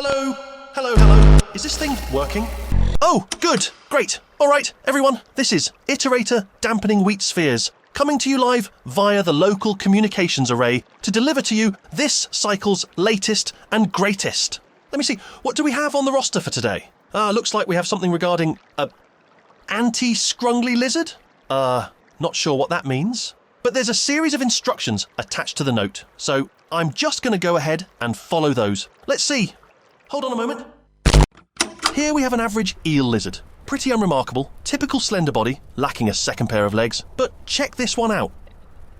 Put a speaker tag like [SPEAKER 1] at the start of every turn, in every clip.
[SPEAKER 1] Hello? Hello, hello. Is this thing working? Oh, good. Great. All right, everyone. This is Iterator Dampening Wheat Spheres, coming to you live via the local communications array to deliver to you this cycle's latest and greatest. Let me see. What do we have on the roster for today? Looks like we have something regarding anti-scrungly lizard? Not sure what that means. But there's a series of instructions attached to the note, so I'm just going to go ahead and follow those. Let's see. Hold on a moment. Here we have an average eel lizard. Pretty unremarkable, typical slender body, lacking a second pair of legs, but check this one out.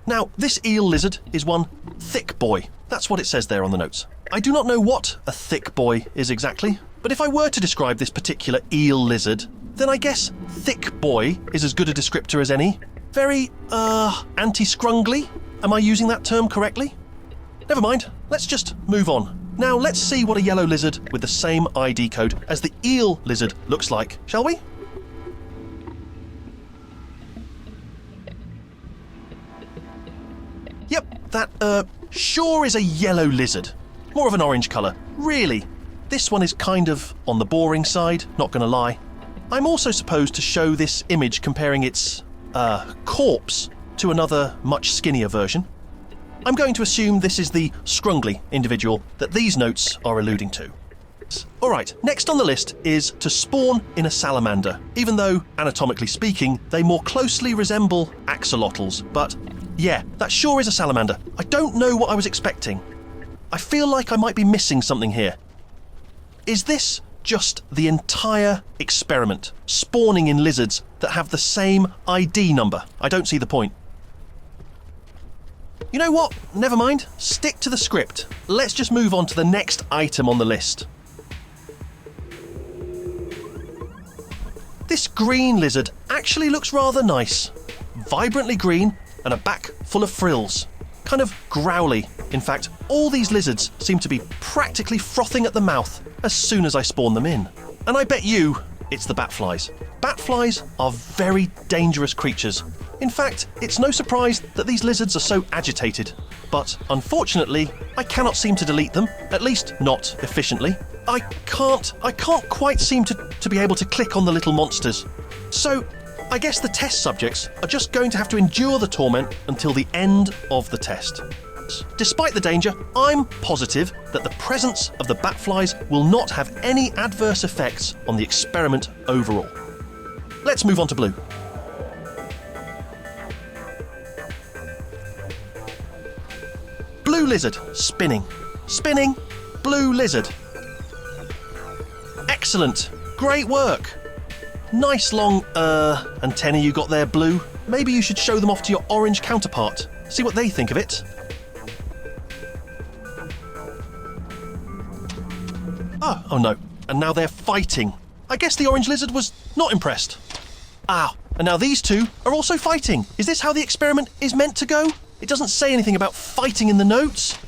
[SPEAKER 1] Now, this eel lizard is one thick boy. That's what it says there on the notes. I do not know what a thick boy is exactly, but if I were to describe this particular eel lizard, then I guess thick boy is as good a descriptor as any. Very, anti-scrungly? Am I using that term correctly? Never mind, let's just move on. Now let's see what a yellow lizard with the same ID code as the eel lizard looks like, shall we? Yep, that, sure is a yellow lizard. More of an orange colour. Really, this one is kind of on the boring side, not gonna lie. I'm also supposed to show this image comparing its, corpse to another much skinnier version. I'm going to assume this is the scrungly individual that these notes are alluding to. Alright, next on the list is to spawn in a salamander, even though, anatomically speaking, they more closely resemble axolotls, but yeah, that sure is a salamander. I don't know what I was expecting. I feel like I might be missing something here. Is this just the entire experiment, spawning in lizards that have the same ID number? I don't see the point. You know what? Never mind. Stick to the script. Let's just move on to the next item on the list. This green lizard actually looks rather nice. Vibrantly green and a back full of frills. Kind of growly. In fact, all these lizards seem to be practically frothing at the mouth as soon as I spawn them in. And I bet you it's the batflies. Batflies are very dangerous creatures. In fact, it's no surprise that these lizards are so agitated. But unfortunately, I cannot seem to delete them, at least not efficiently. I can't quite seem to be able to click on the little monsters. So I guess the test subjects are just going to have to endure the torment until the end of the test. Despite the danger, I'm positive that the presence of the batflies will not have any adverse effects on the experiment overall. Let's move on to blue. Blue lizard, spinning. Spinning, blue lizard. Excellent, great work. Nice long, antennae you got there, blue. Maybe you should show them off to your orange counterpart. See what they think of it. Oh no, and now they're fighting. I guess the orange lizard was not impressed. And now these two are also fighting. Is this how the experiment is meant to go? It doesn't say anything about fighting in the notes.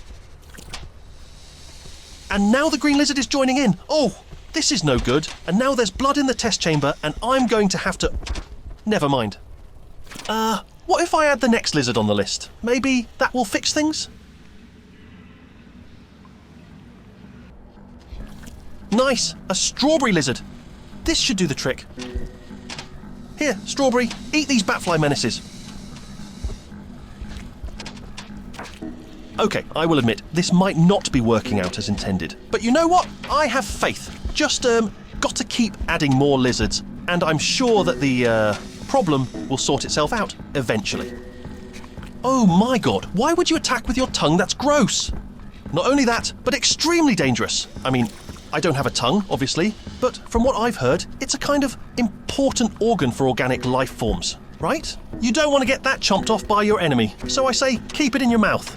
[SPEAKER 1] And now the green lizard is joining in. Oh, this is no good. And now there's blood in the test chamber and I'm going to have to... Never mind. What if I add the next lizard on the list? Maybe that will fix things? Nice, a strawberry lizard. This should do the trick. Here, strawberry, eat these batfly menaces. Okay, I will admit, this might not be working out as intended. But you know what? I have faith. Just, got to keep adding more lizards, and I'm sure that the, problem will sort itself out eventually. Oh my god, why would you attack with your tongue? That's gross. Not only that, but extremely dangerous. I mean, I don't have a tongue, obviously, but from what I've heard, it's a kind of important organ for organic life forms, right? You don't want to get that chomped off by your enemy, so I say keep it in your mouth.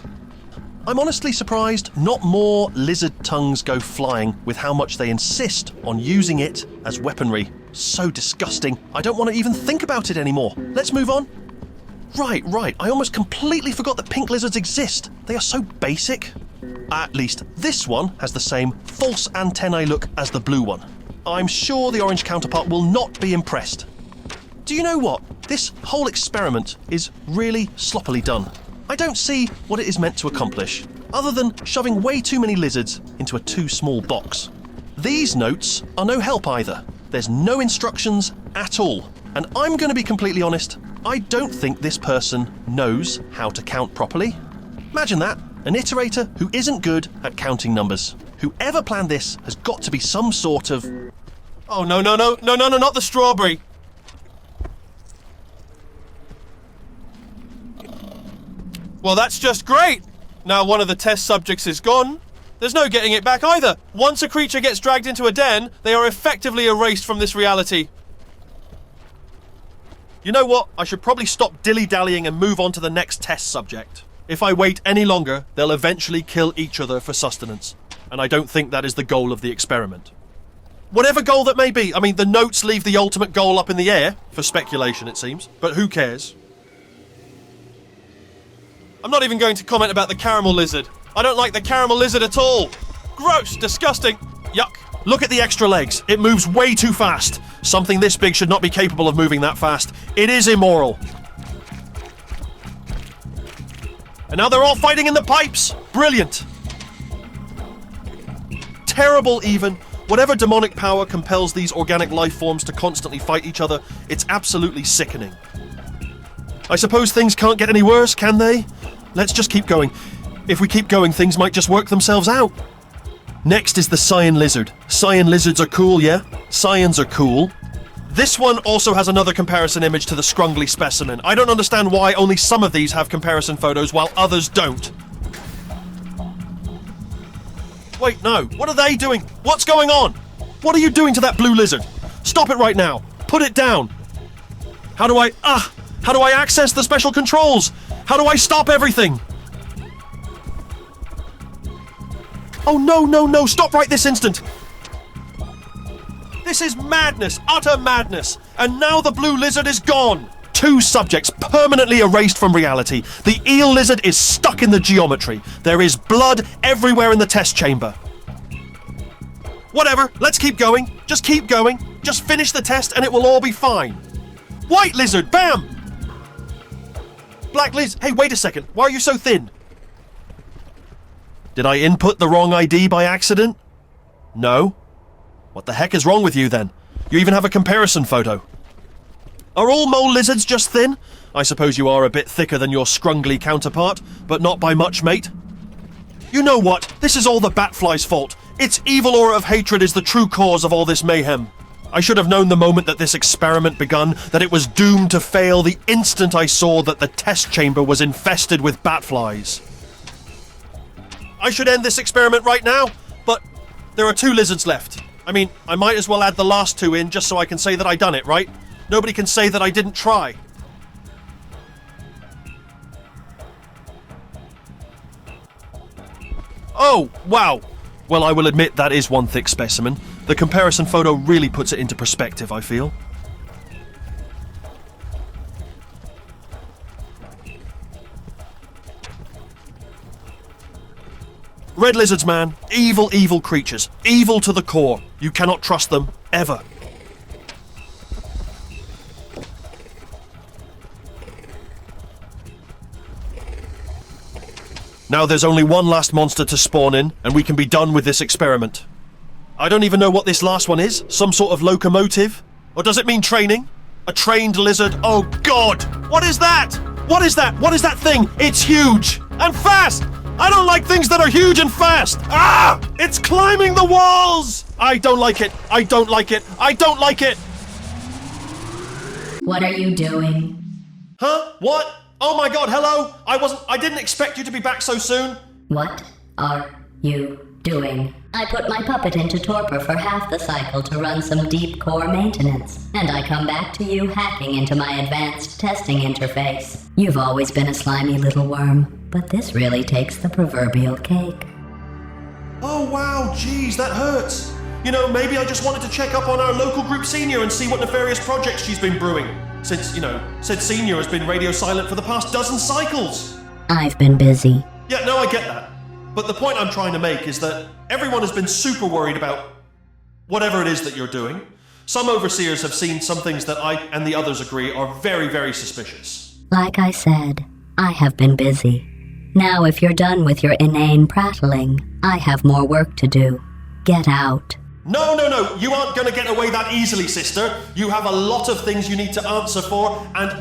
[SPEAKER 1] I'm honestly surprised not more lizard tongues go flying with how much they insist on using it as weaponry. So disgusting, I don't want to even think about it anymore. Let's move on. Right, I almost completely forgot that pink lizards exist. They are so basic. At least this one has the same false antennae look as the blue one. I'm sure the orange counterpart will not be impressed. Do you know what? This whole experiment is really sloppily done. I don't see what it is meant to accomplish, other than shoving way too many lizards into a too small box. These notes are no help either. There's no instructions at all. And I'm going to be completely honest, I don't think this person knows how to count properly. Imagine that, an iterator who isn't good at counting numbers. Whoever planned this has got to be some sort of...
[SPEAKER 2] Oh, no, not the strawberry. Well, that's just great. Now one of the test subjects is gone. There's no getting it back either. Once a creature gets dragged into a den, they are effectively erased from this reality.
[SPEAKER 1] You know what? I should probably stop dilly-dallying and move on to the next test subject. If I wait any longer, they'll eventually kill each other for sustenance. And I don't think that is the goal of the experiment. Whatever goal that may be. I mean, the notes leave the ultimate goal up in the air, for speculation it seems. But who cares?
[SPEAKER 2] I'm not even going to comment about the caramel lizard. I don't like the caramel lizard at all. Gross, disgusting, yuck.
[SPEAKER 1] Look at the extra legs. It moves way too fast. Something this big should not be capable of moving that fast. It is immoral. And now they're all fighting in the pipes. Brilliant. Terrible even. Whatever demonic power compels these organic life forms to constantly fight each other, it's absolutely sickening. I suppose things can't get any worse, can they? Let's just keep going. If we keep going, things might just work themselves out. Next is the Cyan lizard. Cyan lizards are cool, yeah? Cyans are cool. This one also has another comparison image to the scrungly specimen. I don't understand why only some of these have comparison photos while others don't. Wait, no. What are they doing? What's going on? What are you doing to that blue lizard? Stop it right now. Put it down. How do I access the special controls? How do I stop everything? Oh, no, stop right this instant. This is madness, utter madness. And now the blue lizard is gone. 2 subjects permanently erased from reality. The eel lizard is stuck in the geometry. There is blood everywhere in the test chamber. Whatever, let's keep going. Just keep going. Just finish the test and it will all be fine. White lizard, bam! Black lizard, hey, wait a second. Why are you so thin? Did I input the wrong ID by accident? No. What the heck is wrong with you then? You even have a comparison photo. Are all mole lizards just thin? I suppose you are a bit thicker than your scrungly counterpart, but not by much, mate. You know what? This is all the batfly's fault. Its evil aura of hatred is the true cause of all this mayhem. I should have known the moment that this experiment begun that it was doomed to fail the instant I saw that the test chamber was infested with batflies. I should end this experiment right now, but there are 2 lizards left. I mean, I might as well add the last 2 in just so I can say that I done it, right? Nobody can say that I didn't try. Oh, wow. Well, I will admit that is one thick specimen. The comparison photo really puts it into perspective, I feel. Red lizards, man. Evil, evil creatures. Evil to the core. You cannot trust them, ever. Now there's only one last monster to spawn in, and we can be done with this experiment. I don't even know what this last one is. Some sort of locomotive? Or does it mean training? A trained lizard? Oh God! What is that? What is that? What is that thing? It's huge! And fast! I don't like things that are huge and fast! Ah! It's climbing the walls! I don't like it. I don't like it. I don't like it!
[SPEAKER 3] What are you doing?
[SPEAKER 1] Huh? What? Oh my God, hello? I didn't expect you to be back so soon.
[SPEAKER 3] What are you doing? I put my puppet into torpor for half the cycle to run some deep core maintenance, and I come back to you hacking into my advanced testing interface. You've always been a slimy little worm, but this really takes the proverbial cake.
[SPEAKER 1] Oh wow, geez, that hurts. You know, maybe I just wanted to check up on our local group senior and see what nefarious projects she's been brewing. Since, you know, said senior has been radio silent for the past dozen cycles.
[SPEAKER 3] I've been busy.
[SPEAKER 1] Yeah, no, I get that. But the point I'm trying to make is that everyone has been super worried about whatever it is that you're doing. Some overseers have seen some things that I and the others agree are very, very suspicious.
[SPEAKER 3] Like I said, I have been busy. Now if you're done with your inane prattling, I have more work to do. Get out.
[SPEAKER 1] No, no, no, you aren't going to get away that easily, sister. You have a lot of things you need to answer for, and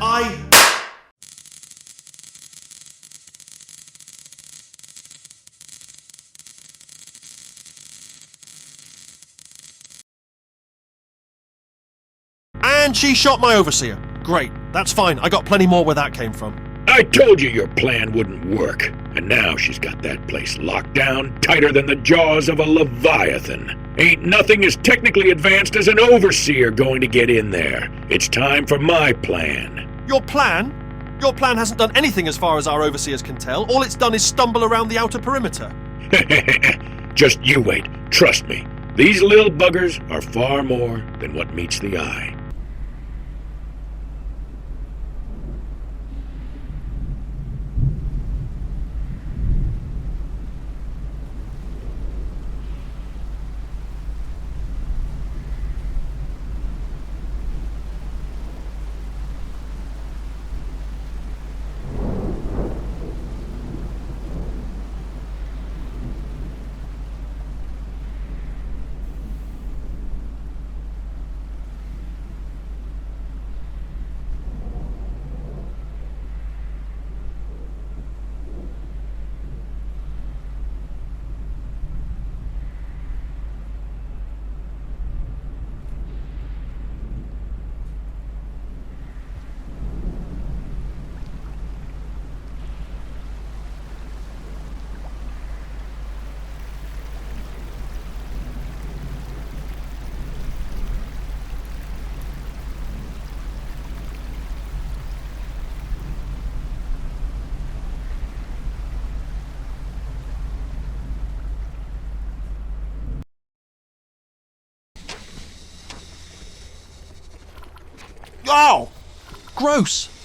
[SPEAKER 1] And she shot my overseer. Great, that's fine. I got plenty more where that came from.
[SPEAKER 4] I told you your plan wouldn't work, and now she's got that place locked down tighter than the jaws of a leviathan. Ain't nothing as technically advanced as an overseer going to get in there. It's time for my plan.
[SPEAKER 1] Your plan? Your plan hasn't done anything as far as our overseers can tell. All it's done is stumble around the outer perimeter.
[SPEAKER 4] Just you wait. Trust me. These little buggers are far more than what meets the eye.
[SPEAKER 1] Oh! Gross!